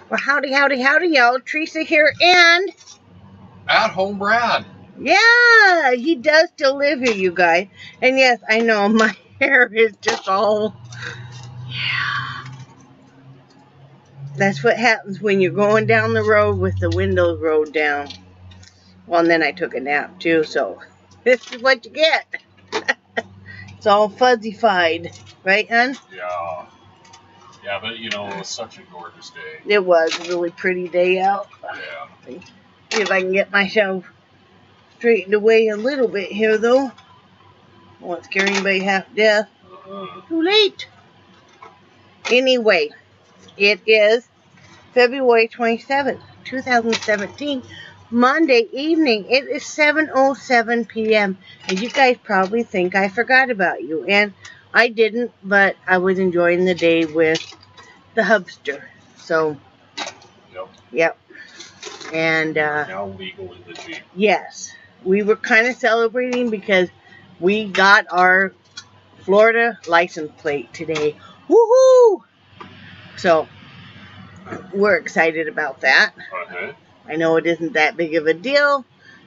Well, howdy, howdy, howdy, y'all. Teresa here, and At home Brad. yeah, he does still live here, you guys. And yes, I know my hair is just all. Yeah. That's what happens when you're going down the road with the windows rolled down. Well, and then I took a nap too, so this is what you get. It's all fuzzy-fied, right, hon? Yeah. Yeah, but you know, it was such a gorgeous day. It was a really pretty day out. Yeah. See if I can get myself straightened away a little bit here, though. I won't scare anybody half to death. Too late. Anyway, it is February 27th, 2017, Monday evening. It is 7:07 p.m. And you guys probably think I forgot about you. And I didn't, but I was enjoying the day with the hubster. So, yep. And, now legal in the Jeep. Yes. We were kind of celebrating because we got our Florida license plate today. Woohoo! So, we're excited about that. Okay. I know it isn't that big of a deal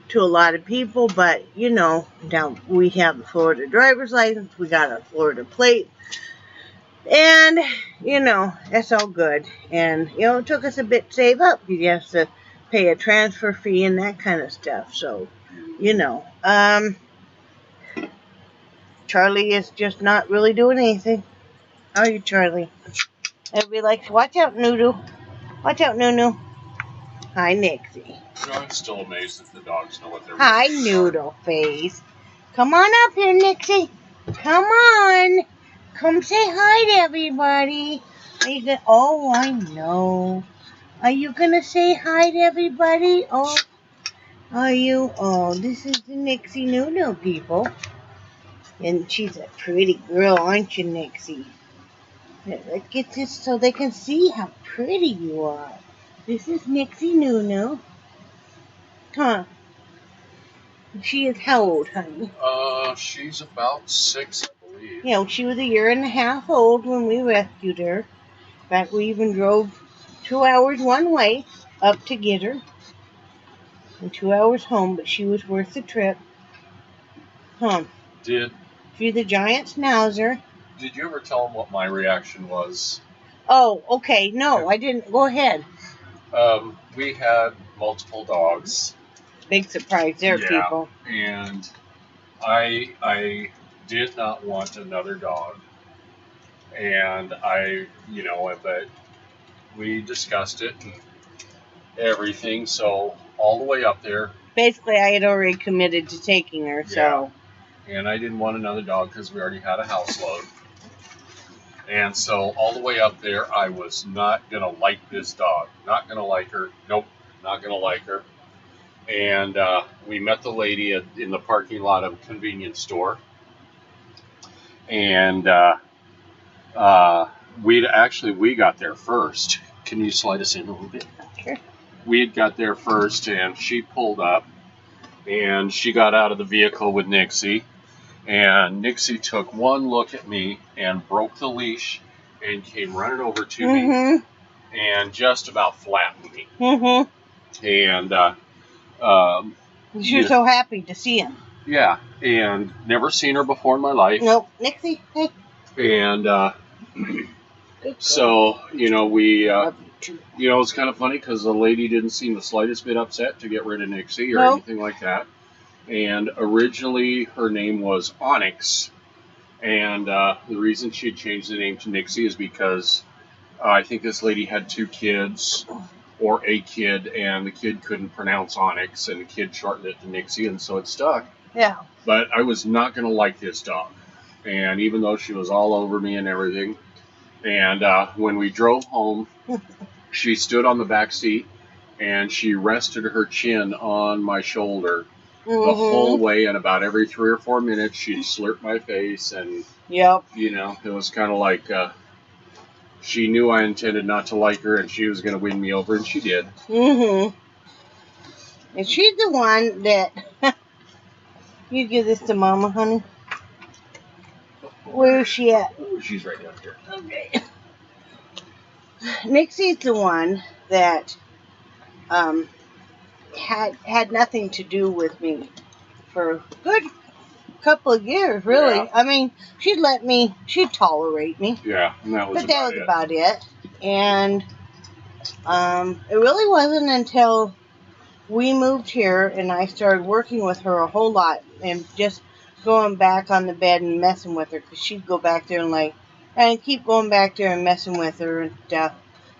to a lot of people, but, you know, now we have a Florida driver's license. We got a Florida plate. And, you know, that's all good. And, you know, it took us a bit to save up. You have to pay a transfer fee and that kind of stuff. So, you know, Charlie is just not really doing anything. How are you, Charlie? Everybody likes, watch out, Noodle. Watch out, Nunu. Hi, Nixie. You know, I'm still amazed that the dogs know what they're Hi, Noodle Face. Come on up here, Nixie. Come on. Come say hi to everybody. Are you gonna, oh, I know. Are you going to say hi to everybody? Oh, are you? Oh, this is the Nixie Noodle, people. And she's a pretty girl, aren't you, Nixie? Let's get this so they can see how pretty you are. This is Nixie Nunu. Huh. She is how old, honey? She's about 6, I believe. You know, she was 1.5 years old when we rescued her. In fact, we even drove 2 hours one way up to get her. And 2 hours home, but she was worth the trip. Huh. She's a giant schnauzer. Did you ever tell them what my reaction was? Oh, okay. No, I didn't. Go ahead. We had multiple dogs. Big surprise there, people. And I did not want another dog. And but we discussed it and everything. So all the way up there. Basically, I had already committed to taking her, so. Yeah. And I didn't want another dog because we already had a house load. And so all the way up there, I was not going to like this dog. Not going to like her. Nope, not going to like her. And we met the lady in the parking lot of a convenience store. And we got there first. Can you slide us in a little bit? Sure. We had got there first, and she pulled up. And she got out of the vehicle with Nixie. And Nixie took one look at me and broke the leash and came running over to me and just about flattened me. And she was so happy to see him. Yeah, and never seen her before in my life. Nope. Nixie, hey. And so, we, it's kind of funny because the lady didn't seem the slightest bit upset to get rid of Nixie or anything like that. And originally her name was Onyx, and the reason she changed the name to Nixie is because I think this lady had 2 kids, or a kid, and the kid couldn't pronounce Onyx, and the kid shortened it to Nixie, and so it stuck. Yeah. But I was not going to like this dog, and even though she was all over me and everything, and when we drove home, she stood on the back seat, and she rested her chin on my shoulder. The whole way, and about every 3 or 4 minutes, she'd slurp my face, and it was kind of like she knew I intended not to like her, and she was going to win me over, and she did. And she's the one that you give this to Mama, honey. Where is she at? She's right down here. Okay. Nixie's the one that had nothing to do with me for a good couple of years, really. Yeah. I mean, she'd tolerate me. Yeah, and that was But that was about it. And it really wasn't until we moved here and I started working with her a whole lot and just going back on the bed and messing with her, because she'd go back there and keep going back there and messing with her and stuff.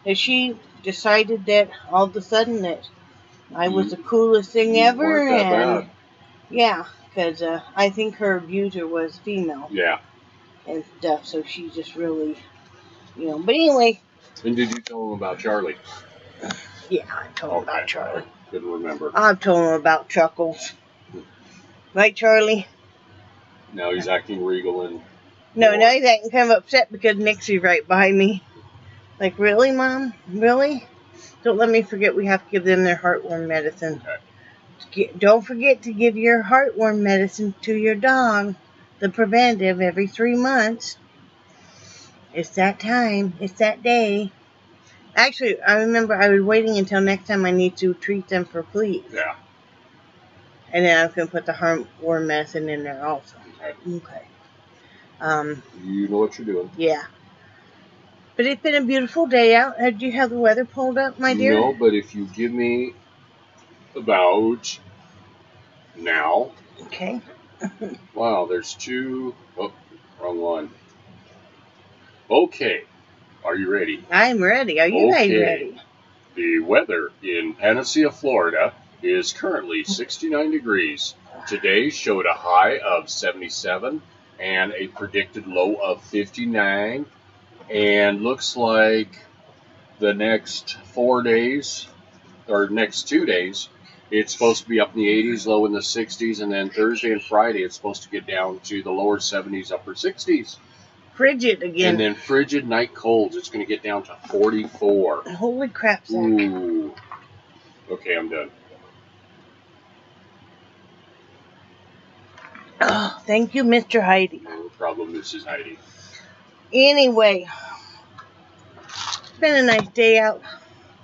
And she decided that all of a sudden that I was the coolest thing ever. Weren't that And bad. yeah, because I think her abuser was female. Yeah. And stuff, so she just really, But anyway. And did you tell him about Charlie? Yeah, I told him about Charlie. Couldn't remember. I've told him about Chuckles. Right, Charlie? Now he's acting regal and... No, now he's acting kind of upset because Nixie's right behind me. Like, really, Mom? Really? Don't let me forget we have to give them their heartworm medicine. Okay. Don't forget to give your heartworm medicine to your dog. The preventive every 3 months. It's that time. It's that day. Actually, I remember I was waiting until next time I need to treat them for fleas. Yeah. And then I'm going to put the heartworm medicine in there also. Okay. You know what you're doing. Yeah. But it's been a beautiful day out. Did you have the weather pulled up, my dear? No, but if you give me about now. Okay. Wow, there's two. Oh, wrong one. Okay. Are you ready? I'm ready. Are you guys ready? The weather in Panacea, Florida is currently 69 degrees. Today showed a high of 77 and a predicted low of 59. And looks like the next 4 days, or next 2 days, it's supposed to be up in the 80s, low in the 60s, and then Thursday and Friday it's supposed to get down to the lower 70s, upper 60s. Frigid again. And then frigid night colds. It's going to get down to 44. Holy crap, Zach. Ooh. Okay, I'm done. Oh, thank you, Mr. Heide. No problem, Mrs. Heidi. Anyway, it's been a nice day out.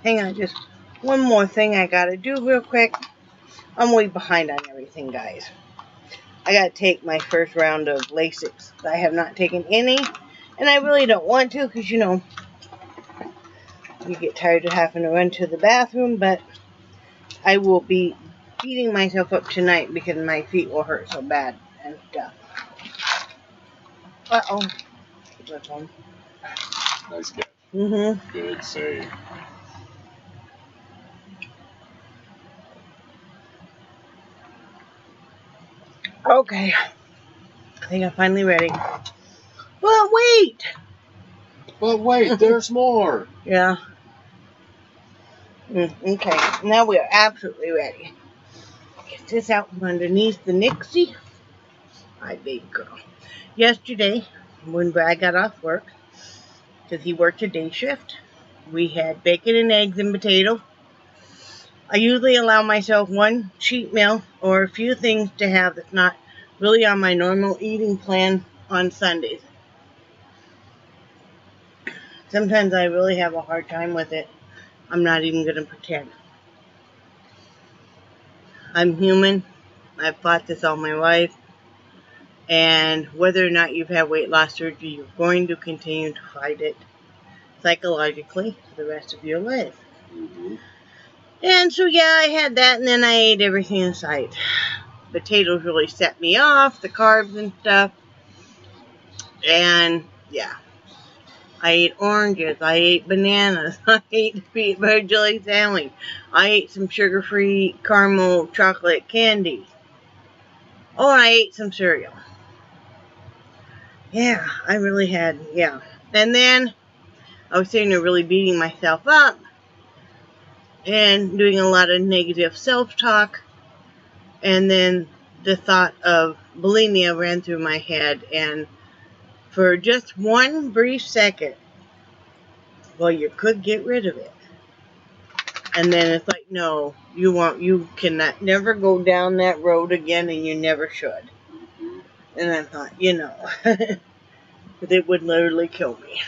Hang on, just one more thing I got to do real quick. I'm way behind on everything, guys. I got to take my first round of Lasix. I have not taken any, and I really don't want to because, you get tired of having to run to the bathroom, but I will be beating myself up tonight because my feet will hurt so bad and stuff. Uh-oh. Nice catch. Mm-hmm. Good save. Okay. I think I'm finally ready. But wait! But wait, there's more. Yeah. Okay. Now we are absolutely ready. Get this out from underneath the Nixie. My baby girl. Yesterday, when Brad got off work, because he worked a day shift, we had bacon and eggs and potato. I usually allow myself one cheat meal or a few things to have that's not really on my normal eating plan on Sundays. Sometimes I really have a hard time with it. I'm not even going to pretend. I'm human. I've fought this all my life. And whether or not you've had weight loss surgery, you're going to continue to fight it psychologically for the rest of your life. Mm-hmm. And so, yeah, I had that, and then I ate everything in sight. Potatoes really set me off, the carbs and stuff. And, yeah. I ate oranges. I ate bananas. I ate peanut butter jelly sandwich. I ate some sugar-free caramel chocolate candy. Oh, and I ate some cereal. Yeah, I really had, yeah. And then I was sitting there really beating myself up and doing a lot of negative self-talk. And then the thought of bulimia ran through my head. And for just one brief second, well, you could get rid of it. And then it's like, no, you cannot never go down that road again, and you never should. And I thought, that it would literally kill me.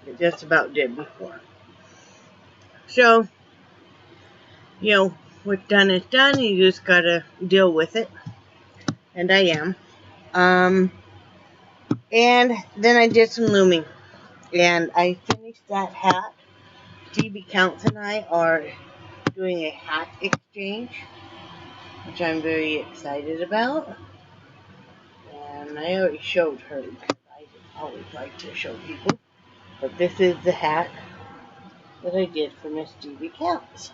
It just about did before. So, you know, what's done is done. You just gotta deal with it. And I am. And then I did some looming. And I finished that hat. DB Counts and I are doing a hat exchange, which I'm very excited about. And I already showed her, because I always like to show people. But this is the hat that I did for Miss DB Counts.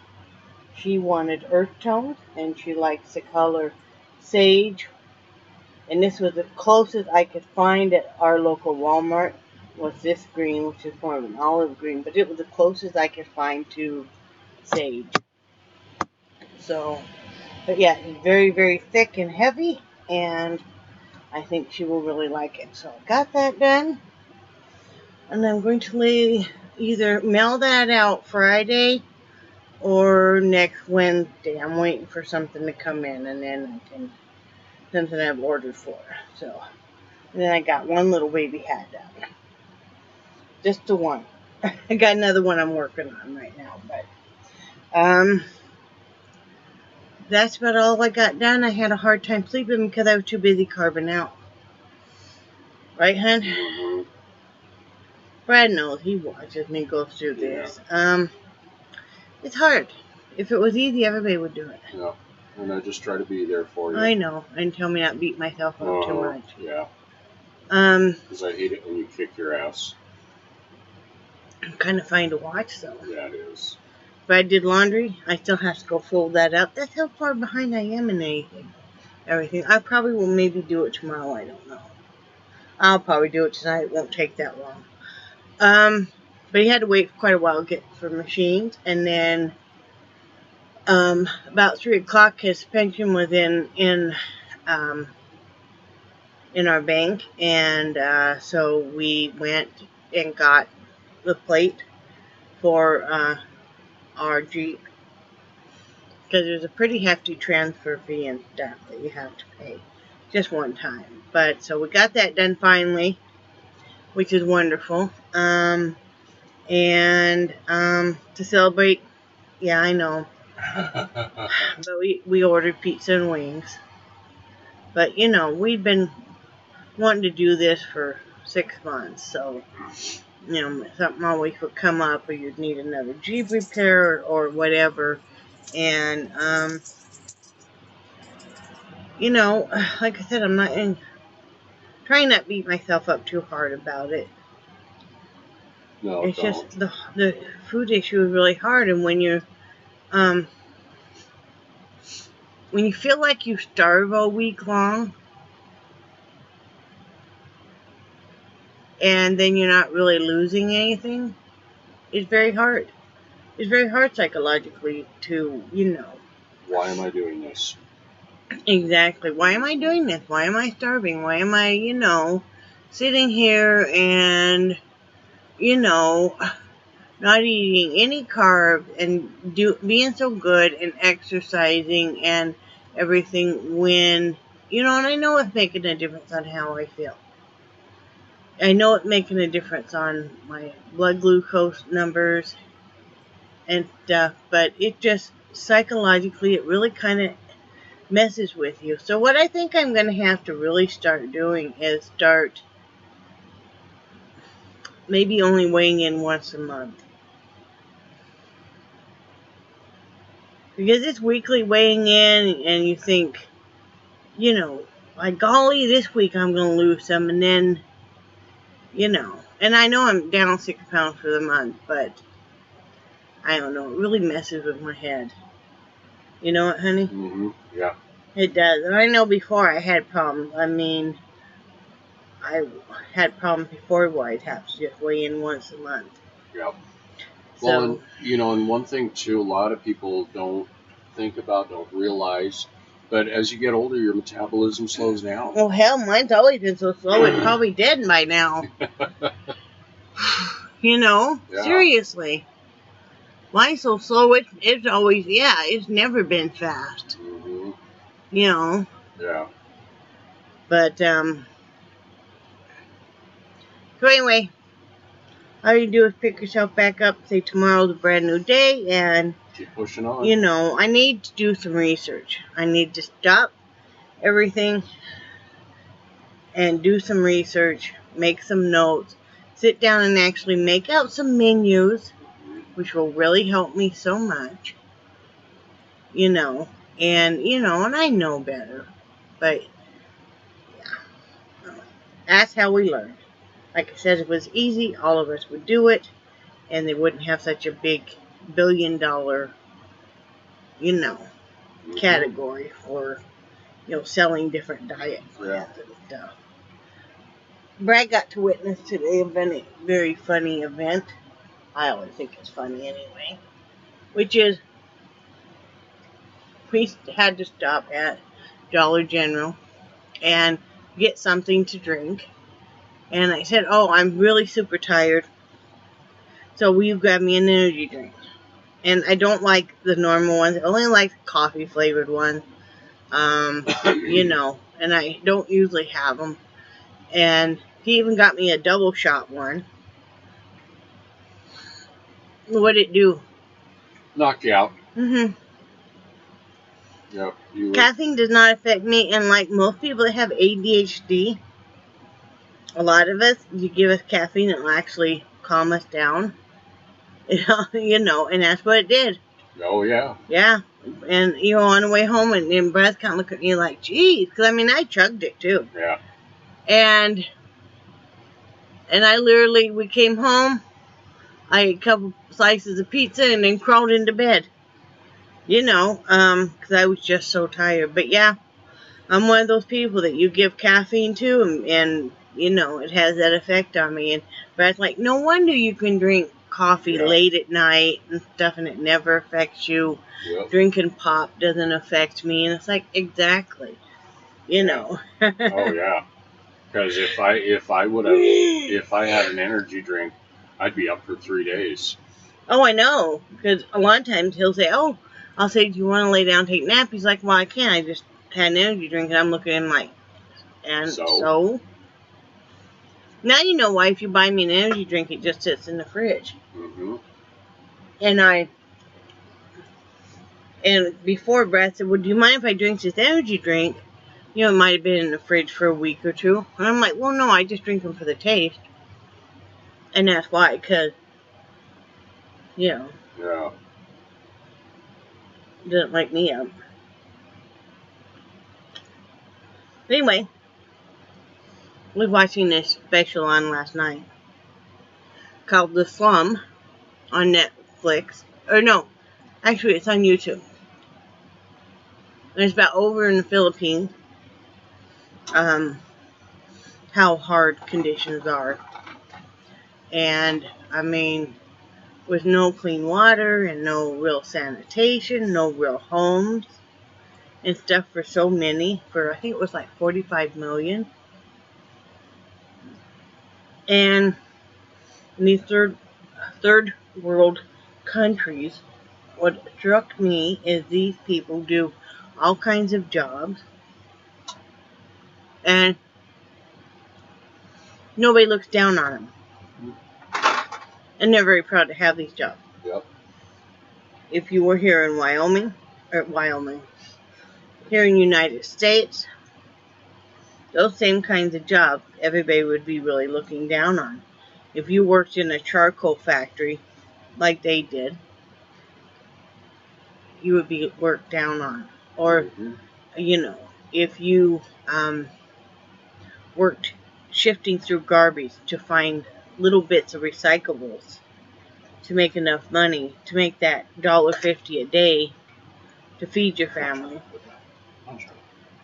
She wanted earth tones, and she likes the color sage. And this was the closest I could find at our local Walmart, was this green, which is more of an olive green. But it was the closest I could find to sage. So, but yeah, it's very, very thick and heavy, and I think she will really like it. So I got that done, and I'm going to either mail that out Friday or next Wednesday. I'm waiting for something to come in, and then I can, something I've ordered for. So, and then I got one little baby hat done. Just the one. I got another one I'm working on right now, but, that's about all I got done. I had a hard time sleeping because I was too busy carving out. Right, hon? Mm-hmm. Brad knows. He watches me go through this. It's hard. If it was easy, everybody would do it. Yeah. And I just try to be there for you. I know. And tell me not to beat myself up too much. Yeah. Because I hate it when you kick your ass. I'm kind of fun to watch, though. Yeah, it is. Brad did laundry. I still have to go fold that up. That's how far behind I am in everything. I probably will maybe do it tomorrow. I don't know. I'll probably do it tonight. It won't take that long. But he had to wait quite a while to get for machines. And then about 3 o'clock, his pension was in our bank. And so we went and got the plate for our Jeep. Because there's a pretty hefty transfer fee and stuff that you have to pay just one time. But so we got that done finally, which is wonderful. And to celebrate, yeah, I know. But we ordered pizza and wings. But you know, we'd been wanting to do this for 6 months, so you know, something always would come up, or you'd need another Jeep repair or whatever. And you know, like I said, I'm not trying not to beat myself up too hard about it. No, it's don't. just the food issue is really hard, and when you feel like you starve all week long, and then you're not really losing anything, it's very hard. It's very hard psychologically to, you know. Why am I doing this? Exactly. Why am I doing this? Why am I starving? Why am I, you know, sitting here and, you know, not eating any carbs and being so good and exercising and everything when, you know, and I know it's making a difference on how I feel. I know it's making a difference on my blood glucose numbers and stuff, but it just, psychologically, it really kind of messes with you. So what I think I'm going to have to really start doing is start maybe only weighing in once a month. Because it's weekly weighing in, and you think, you know, by golly, this week I'm going to lose some, and then, you know, and I know I'm down 6 pounds for the month, but I don't know, it really messes with my head. You know what, honey? Mm-hmm. Yeah. It does. And I know before I had problems. I mean, I had problems before where I'd have to just weigh in once a month. Yeah. So, Well, and, you know, and one thing, too, a lot of people don't think about, don't realize, but as you get older, your metabolism slows down. oh, hell, mine's always been so slow, it's probably dead by now. You know? Yeah. Seriously. Mine's so slow, it's always, yeah, it's never been fast. Mm-hmm. You know? Yeah. But, so anyway, all you do is pick yourself back up, say tomorrow's a brand new day, and keep pushing on. you know, I need to do some research. I need to stop everything and do some research, make some notes, sit down and actually make out some menus, which will really help me so much, you know, and I know better, but yeah, that's how we learn. Like I said, if it was easy, all of us would do it, and they wouldn't have such a big billion-dollar, category for, selling different diet plans and stuff. Brad got to witness today a very funny event. I always think it's funny anyway. Which is, we had to stop at Dollar General and get something to drink. And I said, oh, I'm really super tired, so will you grab me an energy drink? And I don't like the normal ones. I only like coffee flavored ones. And I don't usually have them. And he even got me a double shot one. What'd it do? Knocked you out. Mm-hmm. Yep. Caffeine does not affect me, and like most people that have ADHD, a lot of us, you give us caffeine, it will actually calm us down. And that's what it did. Oh, yeah. Yeah. And, on the way home, and Brad's kind of looking at me like, geez, because, I chugged it, too. Yeah. And we came home, I ate a couple slices of pizza, and then crawled into bed. Because I was just so tired. But, yeah, I'm one of those people that you give caffeine to, and it has that effect on me. And Brad's like, no wonder you can drink coffee late at night and stuff, and it never affects you. Yep. Drinking pop doesn't affect me. And it's like, exactly. Oh, yeah. Because if I had an energy drink, I'd be up for 3 days. Oh, I know. Because a lot of times he'll say, oh, I'll say, do you want to lay down and take a nap? He's like, well, I can't. I just had an energy drink. And I'm looking at him like, and so? Now you know why if you buy me an energy drink, it just sits in the fridge. Mm-hmm. And before Brad said, well, do you mind if I drink this energy drink? It might have been in the fridge for a week or two. And I'm like, well, no, I just drink them for the taste. And that's why, because, Yeah. Doesn't wake me up. Anyway, we were watching this special on last night called The Slum on Netflix. Or no, actually it's on YouTube. And it's about over in the Philippines. How hard conditions are. And, with no clean water and no real sanitation, no real homes and stuff for so many, for I think it was like 45 million. And in these third world countries, what struck me is these people do all kinds of jobs, and nobody looks down on them. And they're very proud to have these jobs. Yep. If you were here in here in the United States, those same kinds of jobs, everybody would be really looking down on. If you worked in a charcoal factory, like they did, you would be worked down on. Or, if you worked shifting through garbage to find little bits of recyclables to make enough money to make that $1.50 a day to feed your family,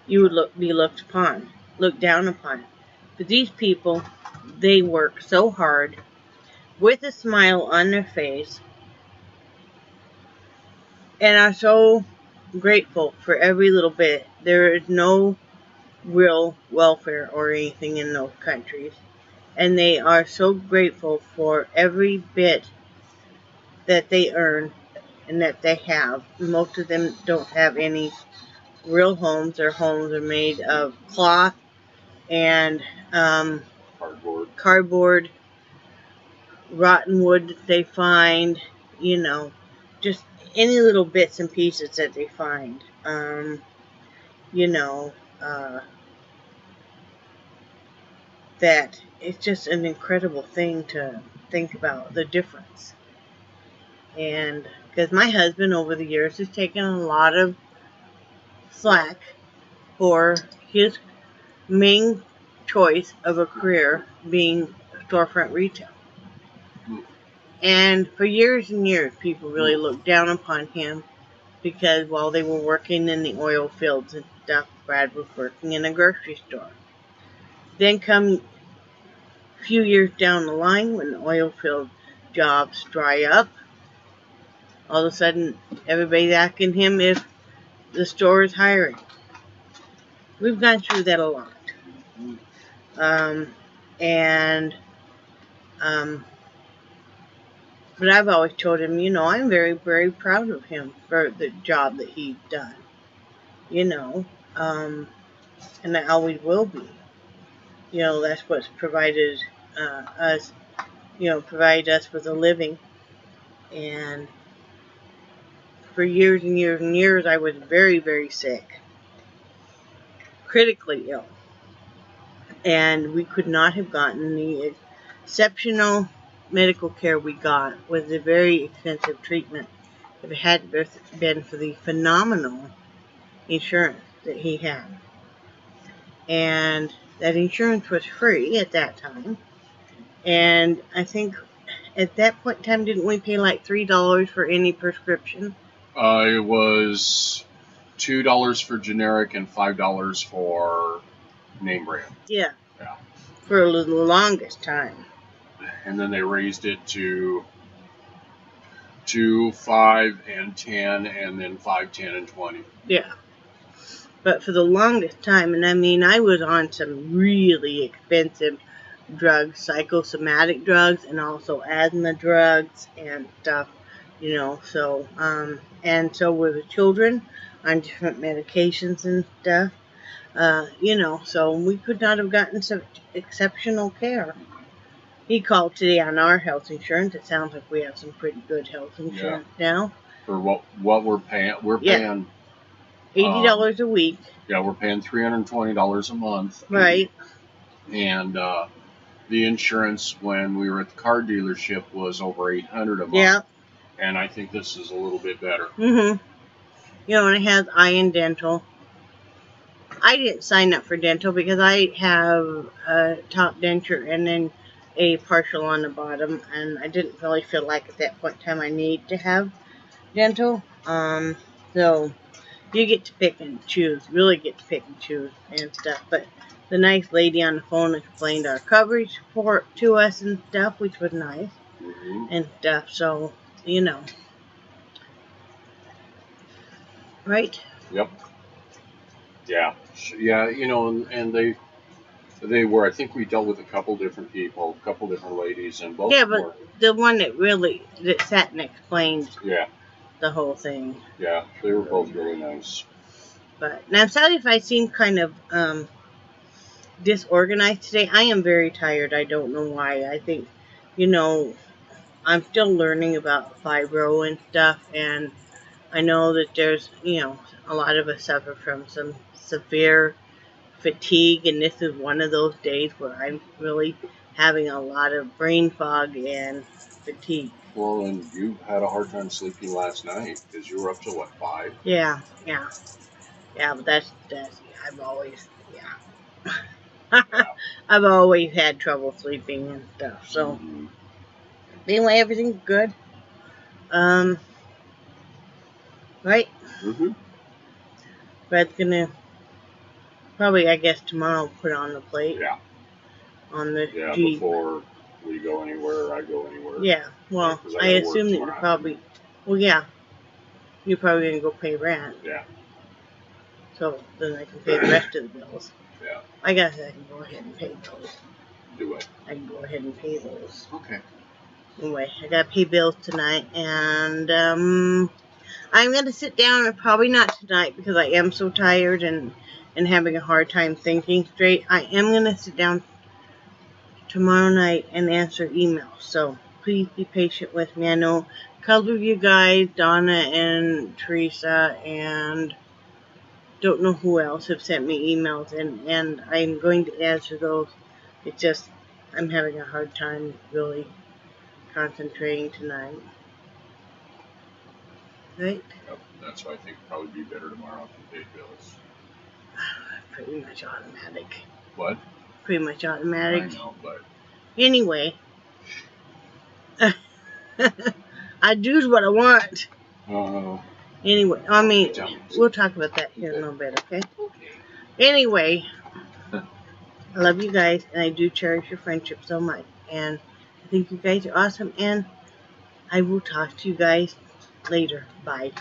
you would be looked down upon. But these people, they work so hard with a smile on their face and are so grateful for every little bit. There is no real welfare or anything in those countries. And they are so grateful for every bit that they earn and that they have. Most of them don't have any real homes. Their homes are made of cloth and cardboard rotten wood that they find, you know, just any little bits and pieces that they find. You know, that it's just an incredible thing to think about, the difference. And because my husband over the years has taken a lot of slack for his main choice of a career being storefront retail. And for years and years, people really looked down upon him because while they were working in the oil fields and stuff, Brad was working in a grocery store. Then come a few years down the line, when the oil field jobs dry up, all of a sudden everybody's asking him if the store is hiring. We've gone through that a lot. But I've always told him, you know, I'm very, very proud of him for the job that he's done. You know, and I always will be. You know, that's what's provided us, you know, provided us with a living. And for years and years and years, I was very, very sick, critically ill. And we could not have gotten the exceptional medical care we got with the very expensive treatment if it hadn't been for the phenomenal insurance that he had. And that insurance was free at that time. And I think at that point in time, didn't we pay like $3 for any prescription? It was $2 for generic and $5 for name brand. Yeah. For the longest time. And then they raised it to 2, 5, and 10, and then 5, 10, and 20. Yeah. But for the longest time, and I mean, I was on some really expensive drugs, psychosomatic drugs, and also asthma drugs and stuff, you know, so, and so were the children on different medications and stuff, you know, so we could not have gotten some exceptional care. He called today on our health insurance. It sounds like we have some pretty good health insurance now. For what we're paying, paying $80 a week. Yeah, we're paying $320 a month. Right. And the insurance when we were at the car dealership was over $800 a month. Yeah. And I think this is a little bit better. Mm-hmm. You know, and it has eye and dental. I didn't sign up for dental because I have a top denture and then a partial on the bottom, and I didn't really feel like at that point in time I need to have dental. So you get to pick and choose, really get to pick and choose and stuff. But the nice lady on the phone explained our coverage to us and stuff, which was nice. Mm-hmm. And stuff. So, you know. Right? Yep. Yeah. Yeah, you know, and they were, I think we dealt with a couple different people, a couple different ladies, and both but were. The one that sat and explained the whole thing. Yeah, they were both really nice. But, and I'm sorry if I seem kind of disorganized today. I am very tired. I don't know why. I think, you know, I'm still learning about fibro and stuff, and I know that there's, you know, a lot of us suffer from some severe fatigue, and this is one of those days where I'm really having a lot of brain fog and fatigue. Well, and you had a hard time sleeping last night because you were up till, what, 5? Yeah, but that's I've always, I've always had trouble sleeping and stuff, so, Mm-hmm. Anyway, everything's good, right? Mm-hmm. Brad's gonna probably, I guess, tomorrow put on the plate. Yeah. On the Jeep. Before we go anywhere, I go anywhere. Yeah, well, I assume that you're probably, you're probably going to go pay rent. Yeah. So then I can pay the rest of the bills. Yeah. I guess I can go ahead and pay those. Do it. I can go ahead and pay those. Okay. Anyway, I got to pay bills tonight, and I'm going to sit down, and probably not tonight because I am so tired and having a hard time thinking straight. I am going to sit down tomorrow night and answer emails. So please be patient with me. I know a couple of you guys, Donna and Teresa, and don't know who else, have sent me emails, and I'm going to answer those. It's just I'm having a hard time really concentrating tonight. Right? Yep, that's why I think it'd probably be better tomorrow if you paid bills. Pretty much automatic. What? Pretty much automatic. I know, but anyway, I do what I want. Anyway, I mean, we'll talk about that here in a little bit, okay? Anyway, I love you guys, and I do cherish your friendship so much, and I think you guys are awesome, and I will talk to you guys later. Bye.